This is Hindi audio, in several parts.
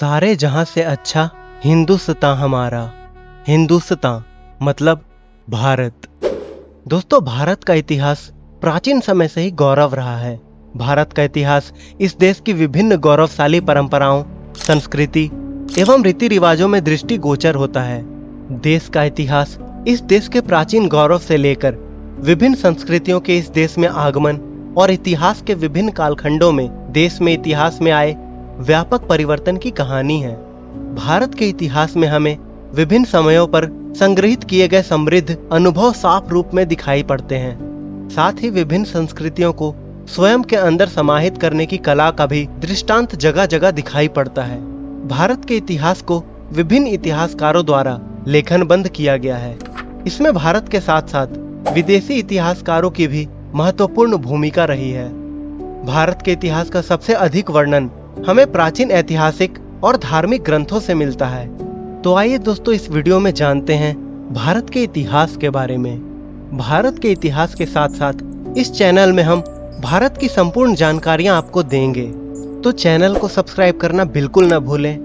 सारे जहां से अच्छा हिंदुस्तान हमारा। हिंदुस्तान मतलब भारत। दोस्तों, भारत का इतिहास प्राचीन समय से ही गौरव रहा है। भारत का इतिहास इस देश की विभिन्न गौरवशाली परंपराओं, संस्कृति एवं रीति रिवाजों में दृष्टिगोचर होता है। देश का इतिहास इस देश के प्राचीन गौरव से लेकर विभिन्न संस्कृतियों के इस देश में आगमन और इतिहास के विभिन्न कालखंडों में देश में इतिहास में आए व्यापक परिवर्तन की कहानी है। भारत के इतिहास में हमें विभिन्न समयों पर संग्रहित किए गए समृद्ध अनुभव साफ रूप में दिखाई पड़ते हैं। साथ ही विभिन्न संस्कृतियों को स्वयं के अंदर समाहित करने की कला का भी दृष्टांत जगह जगह दिखाई पड़ता है। भारत के इतिहास को विभिन्न इतिहासकारों द्वारा लेखनबंद किया गया है। इसमें भारत के साथ साथ विदेशी इतिहासकारों की भी महत्वपूर्ण भूमिका रही है। भारत के इतिहास का सबसे अधिक वर्णन हमें प्राचीन ऐतिहासिक और धार्मिक ग्रंथों से मिलता है। तो आइए दोस्तों, इस वीडियो में जानते हैं भारत के इतिहास के बारे में। भारत के इतिहास के साथ साथ इस चैनल में हम भारत की संपूर्ण जानकारियां आपको देंगे, तो चैनल को सब्सक्राइब करना बिल्कुल न भूलें।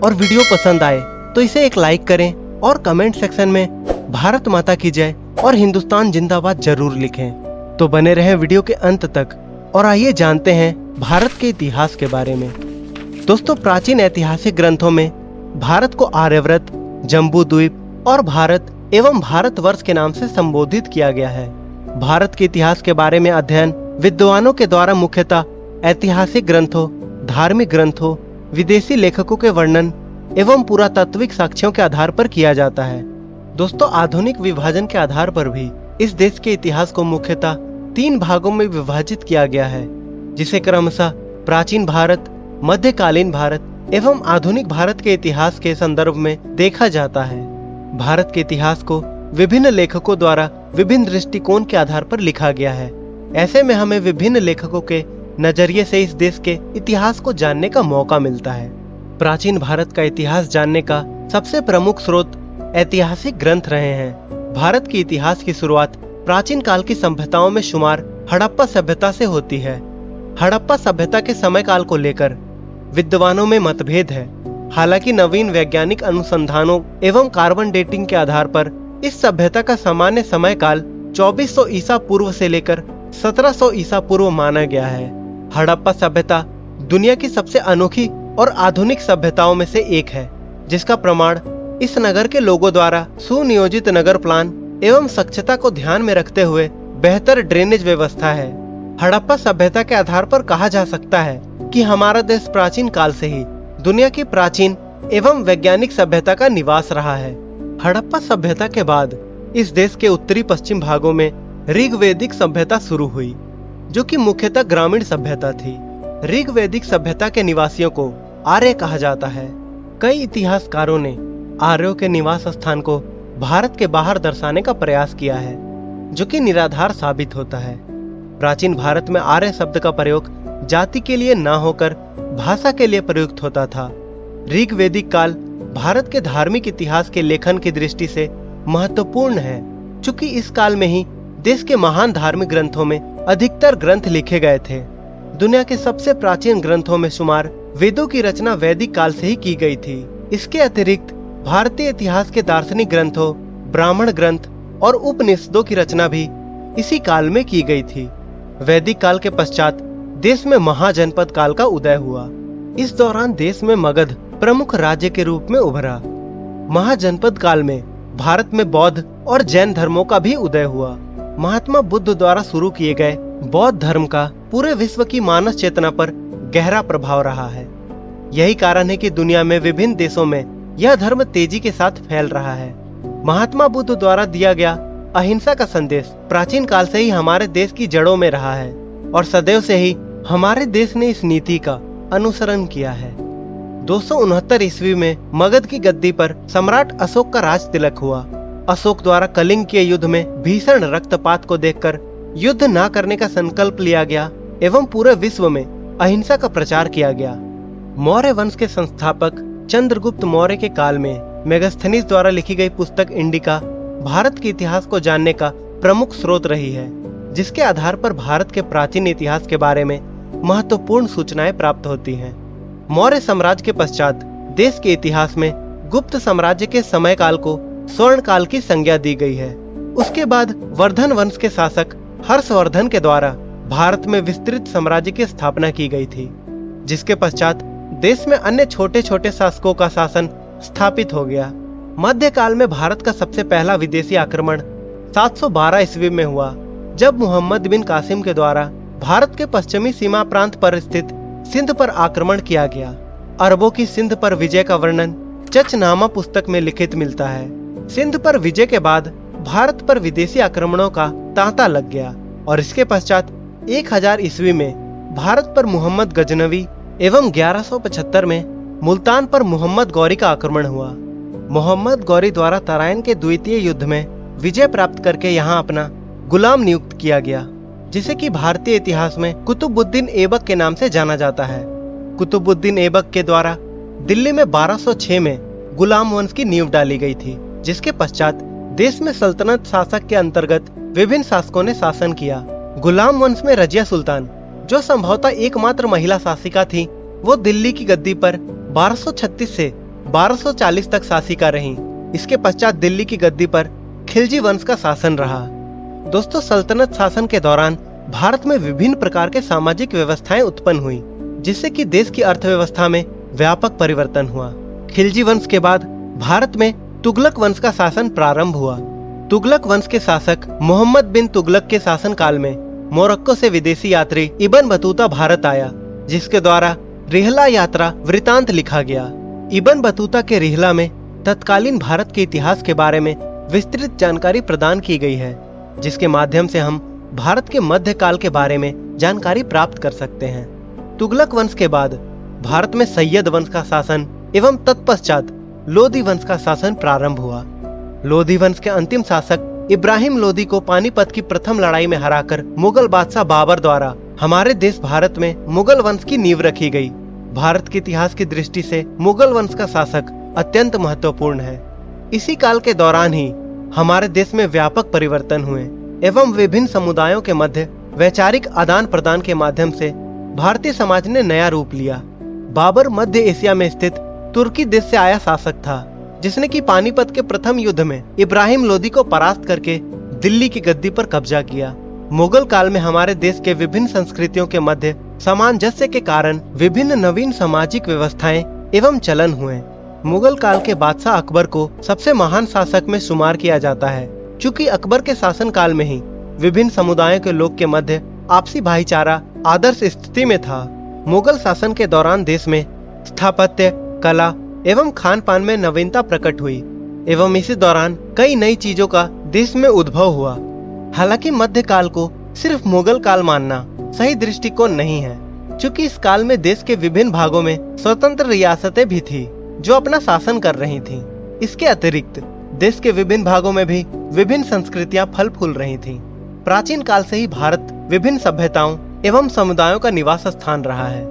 और वीडियो पसंद आए तो इसे एक लाइक करें और कमेंट सेक्शन में भारत माता की जय और हिंदुस्तान जिंदाबाद जरूर लिखें। तो बने रहें वीडियो के अंत तक और आइए जानते हैं भारत के इतिहास के बारे में। दोस्तों, प्राचीन ऐतिहासिक ग्रंथों में भारत को आर्यव्रत, जम्बू द्वीप और भारत एवं भारतवर्ष के नाम से संबोधित किया गया है। भारत के इतिहास के बारे में अध्ययन विद्वानों के द्वारा मुख्यतः ऐतिहासिक ग्रंथों, धार्मिक ग्रंथों, विदेशी लेखकों के वर्णन एवं पुरातात्विक साक्ष्यों के आधार पर किया जाता है। दोस्तों, आधुनिक विभाजन के आधार पर भी इस देश के इतिहास को मुख्यतः 3 भागों में विभाजित किया गया है, जिसे क्रमशः प्राचीन भारत, मध्यकालीन भारत एवं आधुनिक भारत के इतिहास के संदर्भ में देखा जाता है। भारत के इतिहास को विभिन्न लेखकों द्वारा विभिन्न दृष्टिकोण के आधार पर लिखा गया है। ऐसे में हमें विभिन्न लेखकों के नजरिए से इस देश के इतिहास को जानने का मौका मिलता है। प्राचीन भारत का इतिहास जानने का सबसे प्रमुख स्रोत ऐतिहासिक ग्रंथ रहे हैं। भारत के इतिहास की शुरुआत प्राचीन काल की सभ्यताओं में शुमार हड़प्पा सभ्यता से होती है। हड़प्पा सभ्यता के समय काल को लेकर विद्वानों में मतभेद है। हालांकि नवीन वैज्ञानिक अनुसंधानों एवं कार्बन डेटिंग के आधार पर इस सभ्यता का सामान्य समय काल 2400 ईसा पूर्व से लेकर 1700 ईसा पूर्व माना गया है। हड़प्पा सभ्यता दुनिया की सबसे अनोखी और आधुनिक सभ्यताओं में से एक है, जिसका प्रमाण इस नगर के लोगों द्वारा सुनियोजित नगर प्लान एवं स्वच्छता को ध्यान में रखते हुए बेहतर ड्रेनेज व्यवस्था है। हड़प्पा सभ्यता के आधार पर कहा जा सकता है कि हमारा देश प्राचीन काल से ही दुनिया की प्राचीन एवं वैज्ञानिक सभ्यता का निवास रहा है। हड़प्पा सभ्यता के बाद इस देश के उत्तरी पश्चिम भागों में ऋग्वैदिक सभ्यता शुरू हुई, जो कि मुख्यतः ग्रामीण सभ्यता थी। ऋग्वैदिक सभ्यता के निवासियों को आर्य कहा जाता है। कई इतिहासकारों ने आर्यों के निवास स्थान को भारत के बाहर दर्शाने का प्रयास किया है, जो कि निराधार साबित होता है। प्राचीन भारत में आर्य शब्द का प्रयोग जाति के लिए न होकर भाषा के लिए प्रयुक्त होता था। ऋग्वैदिक काल भारत के धार्मिक इतिहास के लेखन की दृष्टि से महत्वपूर्ण है, चूंकि इस काल में ही देश के महान धार्मिक ग्रंथों में अधिकतर ग्रंथ लिखे गए थे। दुनिया के सबसे प्राचीन ग्रंथों में शुमार वेदों की रचना वैदिक काल से ही की गई थी। इसके अतिरिक्त भारतीय इतिहास के दार्शनिक ग्रंथों, ब्राह्मण ग्रंथ और उपनिषदों की रचना भी इसी काल में की गई थी। वैदिक काल के पश्चात देश में महाजनपद काल का उदय हुआ। इस दौरान देश में मगध प्रमुख राज्य के रूप में उभरा। महाजनपद काल में भारत में बौद्ध और जैन धर्मों का भी उदय हुआ। महात्मा बुद्ध द्वारा शुरू किए गए बौद्ध धर्म का पूरे विश्व की मानस चेतना पर गहरा प्रभाव रहा है। यही कारण है कि दुनिया में विभिन्न देशों में यह धर्म तेजी के साथ फैल रहा है। महात्मा बुद्ध द्वारा दिया गया अहिंसा का संदेश प्राचीन काल से ही हमारे देश की जड़ों में रहा है और सदैव से ही हमारे देश ने इस नीति का अनुसरण किया है। 269 ईस्वी में मगध की गद्दी पर सम्राट अशोक का राज तिलक हुआ। अशोक द्वारा कलिंग के युद्ध में भीषण रक्तपात को देखकर युद्ध न करने का संकल्प लिया गया एवं पूरे विश्व में अहिंसा का प्रचार किया गया। मौर्य वंश के संस्थापक चंद्रगुप्त मौर्य के काल में मेगास्थनीज द्वारा लिखी गई पुस्तक इंडिका भारत के इतिहास को जानने का प्रमुख स्रोत रही है, जिसके आधार पर भारत के प्राचीन इतिहास के बारे में महत्वपूर्ण सूचनाएं प्राप्त होती हैं। मौर्य साम्राज्य के पश्चात देश के इतिहास में गुप्त साम्राज्य के समय काल को स्वर्ण काल की संज्ञा दी गई है। उसके बाद वर्धन वंश के शासक हर्षवर्धन के द्वारा भारत में विस्तृत साम्राज्य की स्थापना की गई थी, जिसके पश्चात देश में अन्य छोटे छोटे शासकों का शासन स्थापित हो गया। मध्यकाल में भारत का सबसे पहला विदेशी आक्रमण 712 ईस्वी में हुआ, जब मोहम्मद बिन कासिम के द्वारा भारत के पश्चिमी सीमा प्रांत पर स्थित सिंध पर आक्रमण किया गया। अरबों की सिंध पर विजय का वर्णन चचनामा पुस्तक में लिखित मिलता है। सिंध पर विजय के बाद भारत पर विदेशी आक्रमणों का तांता लग गया और इसके पश्चात 1000 ईस्वी में भारत पर मोहम्मद गजनवी एवं 1175 में मुल्तान पर मोहम्मद गौरी का आक्रमण हुआ। मोहम्मद गौरी द्वारा तराइन के द्वितीय युद्ध में विजय प्राप्त करके यहाँ अपना गुलाम नियुक्त किया गया, जिसे कि भारतीय इतिहास में कुतुबुद्दीन ऐबक के नाम से जाना जाता है। कुतुबुद्दीन ऐबक के द्वारा दिल्ली में 1206 में गुलाम वंश की नींव डाली गई थी, जिसके पश्चात देश में सल्तनत शासक के अंतर्गत विभिन्न शासकों ने शासन किया। गुलाम वंश में रजिया सुल्तान, जो संभवतः एकमात्र महिला शासिका थी, वो दिल्ली की गद्दी पर 1236 से 1240 तक शासिका रहीं। इसके पश्चात दिल्ली की गद्दी पर खिलजी वंश का शासन रहा। दोस्तों, सल्तनत शासन के दौरान भारत में विभिन्न प्रकार के सामाजिक व्यवस्थाएं उत्पन्न हुई, जिससे कि देश की अर्थव्यवस्था में व्यापक परिवर्तन हुआ। खिलजी वंश के बाद भारत में तुगलक वंश का शासन प्रारंभ हुआ। तुगलक वंश के शासक मोहम्मद बिन तुगलक के शासन काल में मोरक्को से विदेशी यात्री इब्न बतूता भारत आया, जिसके द्वारा रिहला यात्रा वृतांत लिखा गया। इब्न बतूता के रिहला में तत्कालीन भारत के इतिहास के बारे में विस्तृत जानकारी प्रदान की गई है, जिसके माध्यम से हम भारत के मध्यकाल के बारे में जानकारी प्राप्त कर सकते हैं। तुगलक वंश के बाद भारत में सैयद वंश का शासन एवं तत्पश्चात लोदी वंश का शासन प्रारंभ हुआ। लोदी वंश के अंतिम शासक इब्राहिम लोदी को पानीपत की प्रथम लड़ाई में हराकर मुगल बादशाह बाबर द्वारा हमारे देश भारत में मुगल वंश की नींव रखी गई। भारत के इतिहास की दृष्टि से मुगल वंश का शासक अत्यंत महत्वपूर्ण है। इसी काल के दौरान ही हमारे देश में व्यापक परिवर्तन हुए एवं विभिन्न समुदायों के मध्य वैचारिक आदान प्रदान के माध्यम से भारतीय समाज ने नया रूप लिया। बाबर मध्य एशिया में स्थित तुर्की देश से आया शासक था, जिसने कि पानीपत के प्रथम युद्ध में इब्राहिम लोदी को परास्त करके दिल्ली की गद्दी पर कब्जा किया। मुगल काल में हमारे देश के विभिन्न संस्कृतियों के मध्य सामंजस्य के कारण विभिन्न नवीन सामाजिक व्यवस्थाएं एवं चलन हुए। मुगल काल के बादशाह अकबर को सबसे महान शासक में शुमार किया जाता है, चूँकि अकबर के शासन काल में ही विभिन्न समुदायों के लोग के मध्य आपसी भाईचारा आदर्श स्थिति में था। मुगल शासन के दौरान देश में स्थापत्य, कला एवं खान पान में नवीनता प्रकट हुई एवं इसी दौरान कई नई चीजों का देश में उद्भव हुआ। हालांकि मध्यकाल को सिर्फ मुगल काल मानना सही दृष्टिकोण नहीं है, क्योंकि इस काल में देश के विभिन्न भागों में स्वतंत्र रियासतें भी थी जो अपना शासन कर रही थीं। इसके अतिरिक्त देश के विभिन्न भागों में भी विभिन्न संस्कृतियां फल फूल रही थीं। प्राचीन काल से ही भारत विभिन्न सभ्यताओं एवं समुदायों का निवास स्थान रहा है।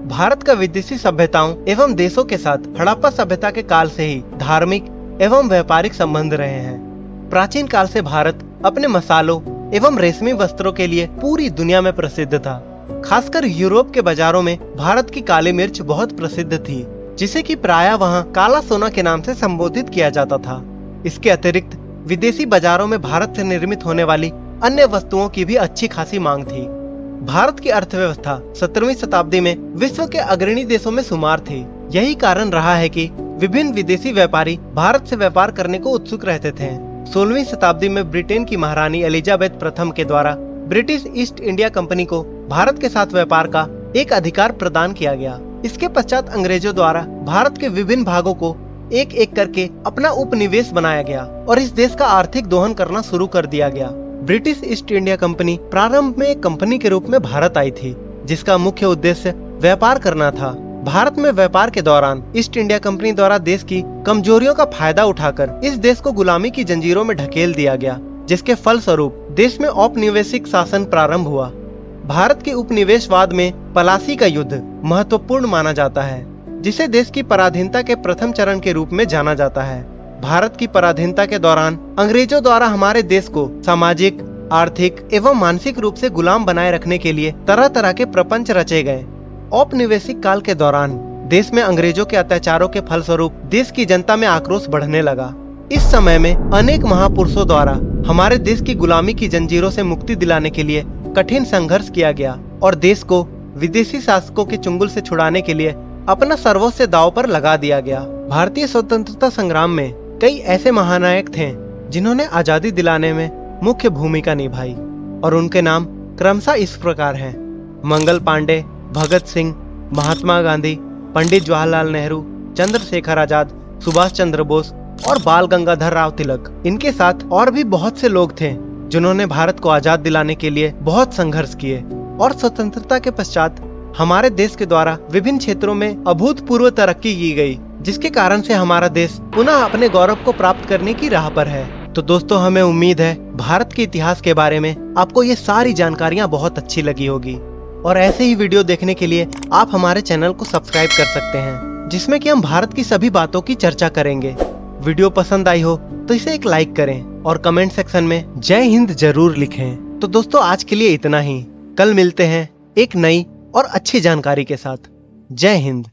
भारत का विदेशी सभ्यताओं एवं देशों के साथ हड़प्पा सभ्यता के काल से ही धार्मिक एवं व्यापारिक संबंध रहे हैं। प्राचीन काल से भारत अपने मसालों एवं रेशमी वस्त्रों के लिए पूरी दुनिया में प्रसिद्ध था। खासकर यूरोप के बाजारों में भारत की काली मिर्च बहुत प्रसिद्ध थी, जिसे कि प्रायः वहां काला सोना के नाम से संबोधित किया जाता था। इसके अतिरिक्त विदेशी बाजारों में भारत से निर्मित होने वाली अन्य वस्तुओं की भी अच्छी खासी मांग थी। भारत की अर्थव्यवस्था 17वीं शताब्दी में विश्व के अग्रणी देशों में शुमार थी। यही कारण रहा है कि विभिन्न विदेशी व्यापारी भारत से व्यापार करने को उत्सुक रहते थे। 16वीं शताब्दी में ब्रिटेन की महारानी एलिजाबेथ प्रथम के द्वारा ब्रिटिश ईस्ट इंडिया कंपनी को भारत के साथ व्यापार का एक अधिकार प्रदान किया गया। इसके पश्चात अंग्रेजों द्वारा भारत के विभिन्न भागों को एक एक करके अपना उपनिवेश बनाया गया और इस देश का आर्थिक दोहन करना शुरू कर दिया गया। ब्रिटिश ईस्ट इंडिया कंपनी प्रारंभ में एक कंपनी के रूप में भारत आई थी, जिसका मुख्य उद्देश्य व्यापार करना था। भारत में व्यापार के दौरान ईस्ट इंडिया कंपनी द्वारा देश की कमजोरियों का फायदा उठाकर इस देश को गुलामी की जंजीरों में ढकेल दिया गया, जिसके फलस्वरूप देश में औपनिवेशिक शासन प्रारंभ हुआ। भारत के उपनिवेशवाद में पलासी का युद्ध महत्वपूर्ण माना जाता है, जिसे देश की पराधीनता के प्रथम चरण के रूप में जाना जाता है। भारत की पराधीनता के दौरान अंग्रेजों द्वारा हमारे देश को सामाजिक, आर्थिक एवं मानसिक रूप से गुलाम बनाए रखने के लिए तरह तरह के प्रपंच रचे गए। औपनिवेशिक काल के दौरान देश में अंग्रेजों के अत्याचारों के फलस्वरूप देश की जनता में आक्रोश बढ़ने लगा। इस समय में अनेक महापुरुषों द्वारा हमारे देश की गुलामी की जंजीरों से मुक्ति दिलाने के लिए कठिन संघर्ष किया गया और देश को विदेशी शासकों के चंगुल से छुड़ाने के लिए अपना सर्वस्व दांव पर लगा दिया गया। भारतीय स्वतंत्रता संग्राम में कई ऐसे महानायक थे जिन्होंने आजादी दिलाने में मुख्य भूमिका निभाई और उनके नाम क्रमशः इस प्रकार हैं: मंगल पांडे, भगत सिंह, महात्मा गांधी, पंडित जवाहरलाल नेहरू, चंद्रशेखर आजाद, सुभाष चंद्र बोस और बाल गंगाधर राव तिलक। इनके साथ और भी बहुत से लोग थे जिन्होंने भारत को आजाद दिलाने के लिए बहुत संघर्ष किए और स्वतंत्रता के पश्चात हमारे देश के द्वारा विभिन्न क्षेत्रों में अभूतपूर्व तरक्की की गई, जिसके कारण से हमारा देश पुनः अपने गौरव को प्राप्त करने की राह पर है। तो दोस्तों, हमें उम्मीद है भारत के इतिहास के बारे में आपको ये सारी जानकारियां बहुत अच्छी लगी होगी और ऐसे ही वीडियो देखने के लिए आप हमारे चैनल को सब्सक्राइब कर सकते हैं, जिसमें कि हम भारत की सभी बातों की चर्चा करेंगे। वीडियो पसंद आई हो तो इसे एक लाइक करें और कमेंट सेक्शन में जय हिंद जरूर लिखें। तो दोस्तों, आज के लिए इतना ही। कल मिलते हैं एक नई और अच्छी जानकारी के साथ। जय हिंद।